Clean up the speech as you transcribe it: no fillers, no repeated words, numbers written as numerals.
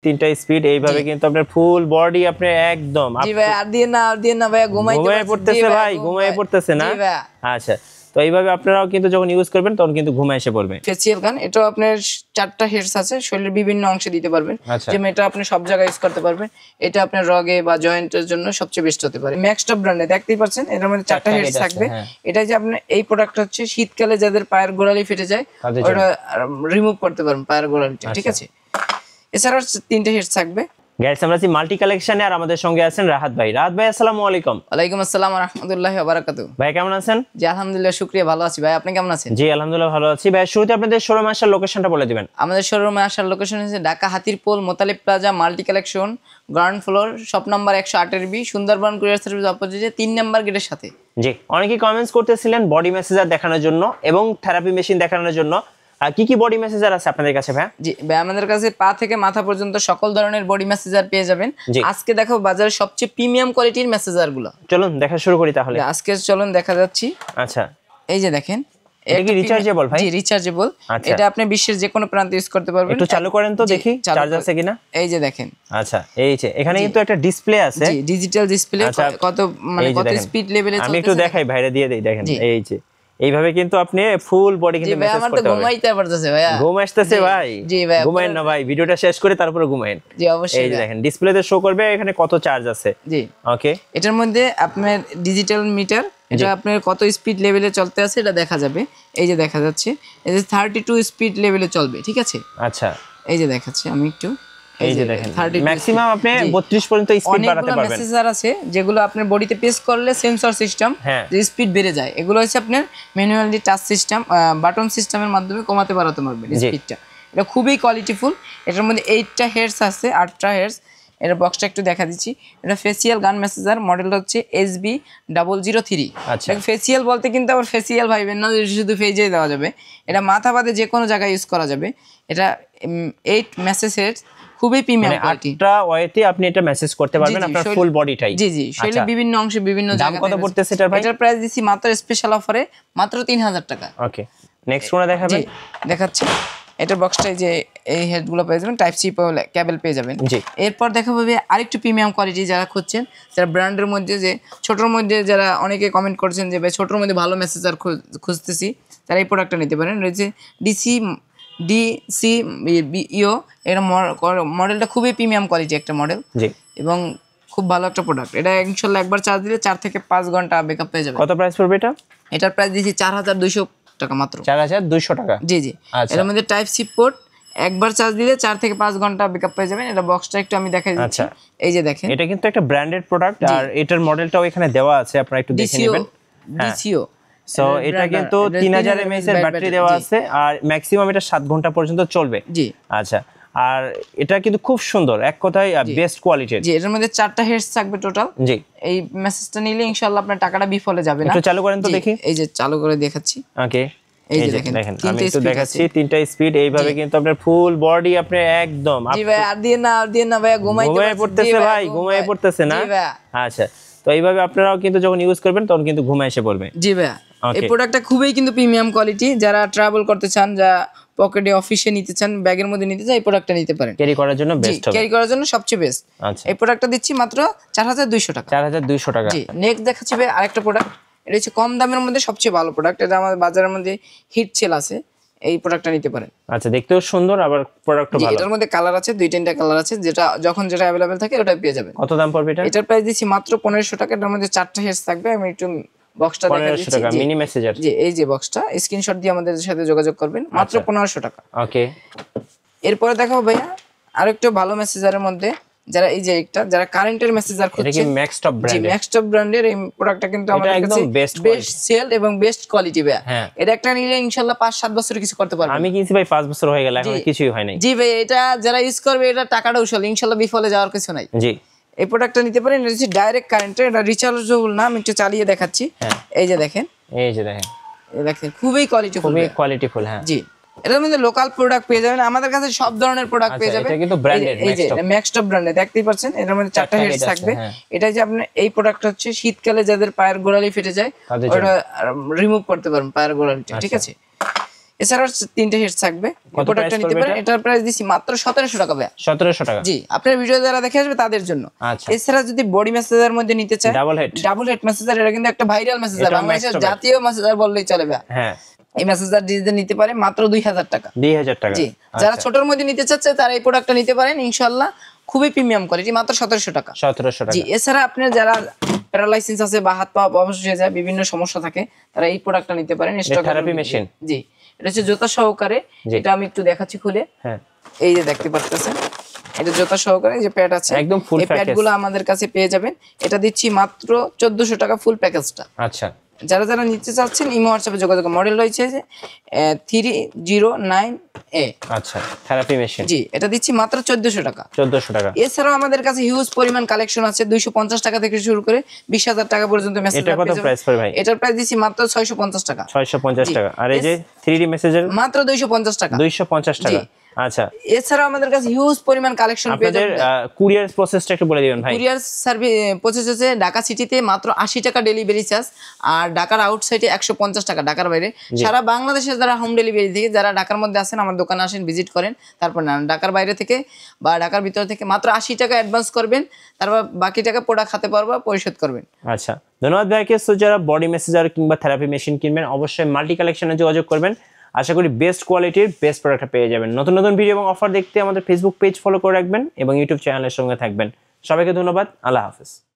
তিনটা স্পিড এইভাবে কিন্তু আপনার ফুল বডি আপনি একদম জি ভাই আর দিয়ে না ভাই ঘুমায় পড়তেছে ভাই ঘুমায় পড়তেছে না আচ্ছা তো এইভাবে আপনারাও কিন্তু যখন ইউজ করবেন তখন কিন্তু ঘুমায় এসে পড়বে ফেসিয়াল গান এটা আপনার 4টা হেডস আছে শরীরের বিভিন্ন অংশে দিতে পারবেন যেমন এটা আপনি সব জায়গায় ইউজ করতে পারবেন এটা আপনার রগে বা জয়েন্টের জন্য সবচেয়ে বেস্ট হতে পারে ম্যাক্সটপ ব্র্যান্ডে দেখতেই পাচ্ছেন এর মধ্যে 4টা হেডস থাকবে এটা যে আপনি এই প্রোডাক্টটা হচ্ছে শীতকালে যাদের পায়ের গোড়ালি ফেটে যায় ওটা রিমুভ করতে পারবেন পায়ের গোড়ালিটা ঠিক আছে এছাড়াও 3টে হেডস থাকবে গাইস আমরা আছি মাল্টি কালেকশনে আর আমাদের সঙ্গে আছেন রাহাত ভাই আসসালামু আলাইকুম ওয়ালাইকুম আসসালাম ওয়া রাহমাতুল্লাহি ওয়া বারাকাতুহু ভাই কেমন আছেন জি আলহামদুলিল্লাহ শুকরিয়া ভালো আছি ভাই আপনি কেমন আছেন জি আলহামদুলিল্লাহ ভালো আছি ভাই শুরুতে আপনাদের শোরুমে আসার লোকেশনটা বলে দিবেন আমাদের শোরুমে আসার লোকেশন হচ্ছে Dhaka Hatirpool Motalib plaza multi collection ground floor shop number 108 এর বি সুন্দরবন কুরিয়ার সার্ভিস অপোজিটে 3 নাম্বার গেটের সাথে জি অনেকেই কমেন্টস করতেছিলেন বডি মেসেজার দেখানোর জন্য এবং থেরাপি মেশিন দেখানোর জন্য কি কি বডি মেসেজার আছে আপনাদের কাছে ভাই জি ভাই আমাদের কাছে পা থেকে মাথা পর্যন্ত সকল ধরনের বডি মেসেজার পেয়ে যাবেন আজকে দেখো বাজারে সবচেয়ে প্রিমিয়াম কোয়ালিটির মেসেজার গুলো চলুন দেখা শুরু করি তাহলে আজকে চলুন দেখা যাচ্ছি আচ্ছা এই যে দেখেন এটা কি রিচার্জেবল ভাই জি রিচার্জেবল এটা আপনি বিশ্বের যে কোনো প্রান্তে ইউজ করতে পারবেন একটু চালু করেন তো দেখি চার্জ আছে কিনা এই যে দেখেন আচ্ছা এই যে এখানে কিন্তু একটা ডিসপ্লে আছে জি ডিজিটাল ডিসপ্লে কত মানে কত স্পিড লেভেলে চলছে আমি একটু দেখাই বাইরে দিয়ে দেই দেখেন এই যে এইভাবে কিন্তু আপনি ফুল বডি কিন্তু মেসেজ করতে পারবেন ঘুমাইতে পারতেছে ভাইয়া ঘুম আসতেছে ভাই জি ভাই ঘুমায়েন না ভাই ভিডিওটা শেষ করে তারপরে ঘুমায়েন জি অবশ্যই এই যে দেখেন ডিসপ্লেতে শো করবে এখানে কত চার্জ আছে জি ওকে এটার মধ্যে আপনার ডিজিটাল মিটার এটা আপনার কত স্পিড লেভেলে চলতে আছে এটা দেখা যাবে এই যে দেখা যাচ্ছে এই যে 32 স্পিড লেভেলে চলবে ঠিক আছে আচ্ছা এই যে দেখাচ্ছি আমি একটু এই যে দেখেন ম্যাক্সিমাম আপনি 32 পর্যন্ত স্পিড বাড়াতে পারবেন মেসেজার আছে যেগুলো আপনার বডিতে প্রেস করলে সেন্সর সিস্টেম যে স্পিড বেড়ে যায় এগুলো হচ্ছে আপনার ম্যানুয়ালি টাচ সিস্টেম বাটন সিস্টেমের মাধ্যমে কমাতে বাড়াতে পারবেন স্পিডটা এটা খুবই কোয়ালিটিফুল এটার মধ্যে 8টা হেডস আছে 8টা হেডস এর বক্সটা একটু দেখা দিচ্ছি এটা ফেসিয়াল গান মেসেজার মডেলটা হচ্ছে SB003 আচ্ছা ফেসিয়াল বলতে কিন্তু আবার ফেসিয়াল ভাইবেন না শুধু ফেজেই দেওয়া যাবে এটা মাথা বাদে যে কোনো জায়গায় ইউজ করা যাবে এটা 8 মেসেজ হেডস খুবই প্রিমিয়াম কোয়ালিটি আটটা ওয়েতে আপনি এটা মেসেজ করতে পারবেন আপনার ফুল বডিটাই জি জি শরীরের বিভিন্ন অংশে বিভিন্ন জায়গায় দাম কত পড়তেছে এটার ভাই এটার প্রাইস দিছি মাত্র স্পেশাল অফারে মাত্র 3000 টাকা ওকে নেক্সট কোনটা দেখাবেন দেখাচ্ছি এটার বক্সটাই যে এই হেডগুলো পেয়ে যাবেন টাইপ সি কেবল পেয়ে যাবেন এরপর দেখা পাবে আরেকটু প্রিমিয়াম কোয়ালিটি যারা খুঁজছেন যারা ব্র্যান্ডের মধ্যে যে ছোটোর মধ্যে যারা অনেকে কমেন্ট করছেন যে ভাই ছোটোর মধ্যে ভালো মেসেজার খুঁজতেছি তারা এই প্রোডাক্টটা নিতে পারেন রয়েছে DCBO এর মডেলটা খুবই প্রিমিয়াম কোয়ালিটি একটা মডেল এবং খুব ভালো একটা প্রোডাক্ট এটা ইনশাআল্লাহ একবার চার্জ দিলে 4 থেকে 5 ঘন্টা ব্যাকআপ পেয়ে যাবে কত প্রাইস পড়বে এটা এটার প্রাইস দিয়েছি 4200 টাকা মাত্র 4200 টাকা জি জি এর মধ্যে টাইপ সি পোর্ট একবার চার্জ দিলে 4 থেকে 5 ঘন্টা ব্যাকআপ পেয়ে যাবেন এটা বক্সটা একটু আমি দেখাই দিচ্ছি এই যে দেখেন এটা কিন্তু একটা ব্র্যান্ডেড প্রোডাক্ট আর এটার মডেলটাও এখানে দেওয়া আছে আপনারা একটু দেখে নেবেন DCO সো এটা কিন্তু 3000 mAh এর ব্যাটারি দেওয়া আছে আর ম্যাক্সিমাম এটা 7 ঘন্টা পর্যন্ত চলবে জি আচ্ছা আর এটা কিন্তু খুব সুন্দর এক কথায় বেস্ট কোয়ালিটির জি এর মধ্যে 4টা হেডস থাকবে টোটাল জি এই মেসেজটা নিলে ইনশাআল্লাহ আপনার টাকাটা বিফলে যাবে না একটু চালু করেন তো দেখি এই যে চালু করে দেখাচ্ছি ওকে এই যে দেখেন আমি একটু দেখাচ্ছি তিনটা স্পিড এইভাবে কিন্তু আপনার ফুল বডি আপনি একদম জি ভাই আর দিয়ে না ভাই ঘুমায় পড়তেছে ভাই ঘুমায় পড়তেছে না আচ্ছা তো এইভাবে আপনারাও কিন্তু যখন ইউজ করবেন তখন কিন্তু ঘুমায় এসে পড়বে জি ভাই এই প্রোডাক্টটা খুবই কিন্তু প্রিমিয়াম কোয়ালিটি যারা ট্রাভেল করতে চান যা পকেটে অফিসে নিতে চান ব্যাগের মধ্যে নিতে চান এই প্রোডাক্টটা নিতে পারেন ক্যারি করার জন্য বেস্ট হবে ক্যারি করার জন্য সবচেয়ে বেস্ট আচ্ছা এই প্রোডাক্টটা দিচ্ছি মাত্র 4200 টাকা 4200 টাকা জি নেক্সট দেখাচ্ছি ভাই আরেকটা প্রোডাক্ট এটা হচ্ছে কম দামের মধ্যে সবচেয়ে ভালো প্রোডাক্ট এটা আমাদের বাজারের মধ্যে হিট সেল আছে এই প্রোডাক্টটা নিতে পারেন আচ্ছা দেখতেও সুন্দর আবার প্রোডাক্টও ভালো এটার মধ্যে কালার আছে 2-3টা কালার আছে যেটা যখন যেটা अवेलेबल থাকে ওটা পেয়ে যাবেন কত দাম পড়বে এটা এটার প্রাইস দিচ্ছি মাত্র 1500 টাকা এটার মধ্যে 4টা হেডস থাকবে আমি একটু বক্সটা দেখাই দিচ্ছি 1500 টাকা মিনি মেসেজার জি এই যে বক্সটা স্ক্রিনশট দিয়ে আমাদের সাথে যোগাযোগ করবেন মাত্র 1500 টাকা ওকে এরপর দেখাবো ভাইয়া আরেকটু ভালো মেসেজারের মধ্যে যারা এই যে একটা যারা কারেন্টের মেসেজার খুঁজছেন এটা কি ম্যাক্সটপ ব্র্যান্ডের জি ম্যাক্সটপ ব্র্যান্ডের এই প্রোডাক্টটা কিন্তু আমাদের কাছে বেস্ট সেল এবং বেস্ট কোয়ালিটি ভাই এটা একটা নিলে ইনশাআল্লাহ 5-7 বছর কিছু করতে পারবে আমি কিনছি ভাই 5 বছর হয়ে গেল এখনো কিছুই হয় নাই জি ভাই এটা যারা ইউজ করবে এটা টাকাটা উসল ইনশাআল্লাহ বিফলে যাওয়ার কিছু নাই জি এই প্রোডাক্টটা নিতে পারেন এটা হচ্ছে ডাইরেক্ট কারেন্টের এটা রিচার্জেবল না আমি একটু চালিয়ে দেখাচ্ছি এই যে দেখেন এই যে দেখেন এই দেখেন খুবই কোয়ালিটিফুল হ্যাঁ জি এটার মধ্যে লোকাল প্রোডাক্ট পেয়ে যাবেন আমাদের কাছে সব ধরনের প্রোডাক্ট পেয়ে যাবেন এটা কিন্তু ব্র্যান্ডেড এই যে ম্যাক্সটপ ব্র্যান্ডে দেখতেই পাচ্ছেন এটার মধ্যে 4টা হেডস থাকবে এটা যে আপনি এই প্রোডাক্টটা হচ্ছে শীতকালে যাদের পায়ের গোড়ালি ফেটে যায় ওটা রিমুভ করতে পারবেন পায়ের গোড়ালিটা ঠিক আছে এছাড়াও 3টে হেডস থাকবে, প্রোডাক্টটা নিতে পারেন। এটার প্রাইস দিছি মাত্র 1700 টাকা ভাই। 1700 টাকা। জি, আপনার ভিডিও যারা দেখে আসবে তাদের জন্য। আচ্ছা, এছাড়া যদি বডি মেসেজার মধ্যে নিতে চায়, ডাবল হেড মেসেজার, এটা কিন্তু একটা ভাইরাল মেসেজার, বাংলাদেশের জাতীয় মেসেজার বললেই চলে ভাই। হ্যাঁ, এই মেসেজার ডিজাইন নিতে পারে মাত্র 2000 টাকা। 2000 টাকা। জি, যারা ছোটর মধ্যে নিতে চাচ্ছে তারা এই প্রোডাক্টটা নিতে পারেন ইনশাআল্লাহ, খুবই প্রিমিয়াম কোয়ালিটি, মাত্র 1700 টাকা। 1700 টাকা। জি, এছাড়া আপনার যারা প্যারালাইসিস আছে বা হাত পা অবশ হয়ে যায়, বিভিন্ন সমস্যা থাকে, তারা এই প্রোডাক্টটা নিতে পারেন। Therapy machine. জি, এটা হচ্ছে জুতা সহকারে। এটা আমি একটু দেখাচ্ছি খুলে। হ্যাঁ, এই যে দেখতে পাচ্ছেন, এটা জুতা সহকারে যে প্যাড আছে, একদম ফুল এই প্যাডগুলো আমাদের কাছে পেয়ে যাবেন। এটা দিচ্ছি মাত্র 1400 টাকা ফুল প্যাকেজটা। আচ্ছা, যারা যারা নিতে চাচ্ছেন ইমো হোয়াটসঅ্যাপে যোগাযোগ, মডেল রয়েছে যে 309A। আচ্ছা, থেরাপি মেশিন। জি, এটা দিচ্ছি মাত্র 1400 টাকা। 1400 টাকা। এছাড়াও আমাদের কাছে হিউজ পরিমাণ কালেকশন আছে, 250 টাকা থেকে শুরু করে 20000 টাকা পর্যন্ত মেসেজ। এটা কত প্রাইস পড়বে ভাই? এটার প্রাইস দিচ্ছি মাত্র 650 টাকা। 650 টাকা। আর এই যে 3D মেসেজের মাত্র 250 টাকা। 250 টাকা। আচ্ছা, এছাড়াও আমাদের কাছে হিউজ পরিমাণ কালেকশন পেয়ে যাবেন। আপনাদের কুরিয়ার প্রসেসটা একটু বলে দিবেন ভাই। কুরিয়ার সার্ভিস প্রসেস হচ্ছে ঢাকা সিটিতে মাত্র 80 টাকা ডেলিভারি চার্জ, আর ঢাকার আউটসাইডে 150 টাকা, ঢাকার বাইরে। সারা বাংলাদেশে যারা হোম ডেলিভারি থেকে, যারা ঢাকার মধ্যে আছেন আমার দোকানে আসেন, ভিজিট করেন, তারপর না ঢাকার বাইরে থেকে বা ঢাকার ভিতর থেকে মাত্র 80 টাকা অ্যাডভান্স করবেন, তারপর বাকি টাকা প্রোডাক্ট হাতে পারবা পরিশোধ করবেন। আচ্ছা, ধন্যবাদ ভাইকে। সো যারা বডি মেসেজার কিংবা থেরাপি মেশিন কিনবেন অবশ্যই মাল্টি কালেকশনে যোগাযোগ করবেন। আশা করি বেস্ট কোয়ালিটির বেস্ট প্রোডাক্টটা পেয়ে যাবেন। নতুন নতুন ভিডিও এবং অফার দেখতে আমাদের ফেসবুক পেজ ফলো করে রাখবেন এবং ইউটিউব চ্যানেলের সঙ্গে থাকবেন। সবাইকে ধন্যবাদ। আল্লাহ হাফেজ।